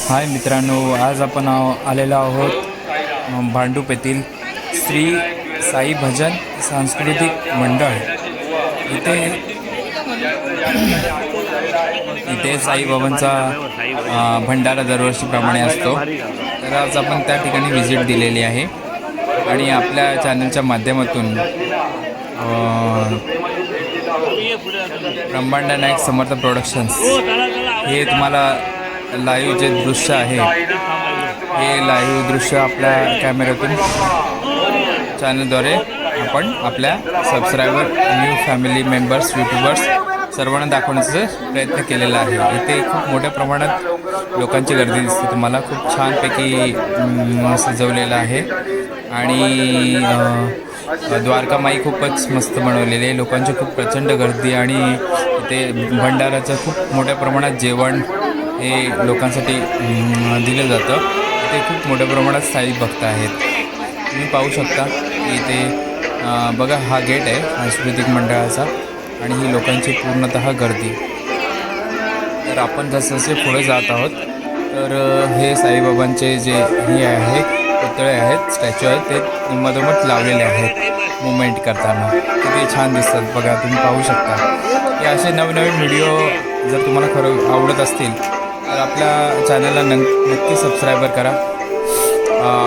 हाय मित्रांनो, आज आपण आलेलो आहोत भांडूप येथील श्री साई भजन सांस्कृतिक मंडळ इथे साईबाबांचा भंडारा दरवर्षीप्रमाणे असतो। तर आज आपण त्या ठिकाणी व्हिजिट दिलेली आहे आणि आपल्या चॅनलच्या माध्यमातून ब्रह्मांड नायक समर्थ प्रोडक्शन्स हे तुम्हाला लाईव्ह जे दृश्य आहे हे लाईव्ह दृश्य आपल्या कॅमेऱ्यातून चॅनलद्वारे आपण आपल्या subscriber, new family members, YouTubers सर्वांना दाखवण्याचा प्रयत्न केलेला आहे। इथे खूप मोठ्या प्रमाणात लोकांची गर्दी दिसते तुम्हाला। खूप छानपैकी सजवलेलं आहे आणि द्वारकामाई खूपच मस्त बनवलेली आहे। लोकांची खूप प्रचंड गर्दी आणि इथे भंडाराचं खूप मोठ्या प्रमाणात जेवण हे लोकांसाठी दिलं जातं। इथे खूप मोठ्या प्रमाणात साई भक्त आहेत। तुम्ही पाहू शकता की इथे बघा, हा गेट आहे सांस्कृतिक मंडळाचा आणि ही लोकांची पूर्णतः गर्दी। तर आपण जसजसे पुढे जात आहोत तर हे साईबाबांचे जे हे आहे पुतळे आहेत, स्टॅच्यू आहेत, ते मधोमध लावलेले आहेत मुवमेंट करताना। किती छान दिसतात बघा, तुम्ही पाहू शकता। हे असे नवनवीन व्हिडिओ जर तुम्हाला खरं आवडत असतील तर आपल्या चॅनलला नक्की सबस्क्रायबर करा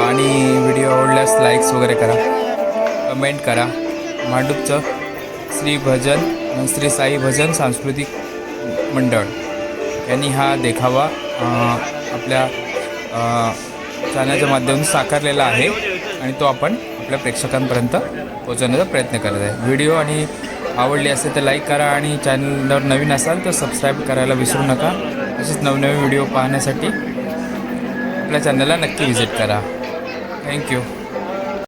आणि व्हिडिओ आवडल्यास लाईक्स वगैरे करा, कमेंट करा। भांडूपचं श्री साई भजन सांस्कृतिक मंडळ यांनी हा देखावा आपल्या चॅनलच्या माध्यमातून साकारलेला आहे आणि तो आपण आपल्या प्रेक्षकांपर्यंत पोहोचवण्याचा प्रयत्न करत आहे। व्हिडिओ आणि आवडली असेल तर लाईक करा आणि चॅनलवर नवीन असाल तर सबस्क्राईब करायला विसरू नका। तसेच नवनवीन व्हिडिओ पाहण्यासाठी आपल्या चॅनलला नक्की व्हिजिट करा। थँक्यू।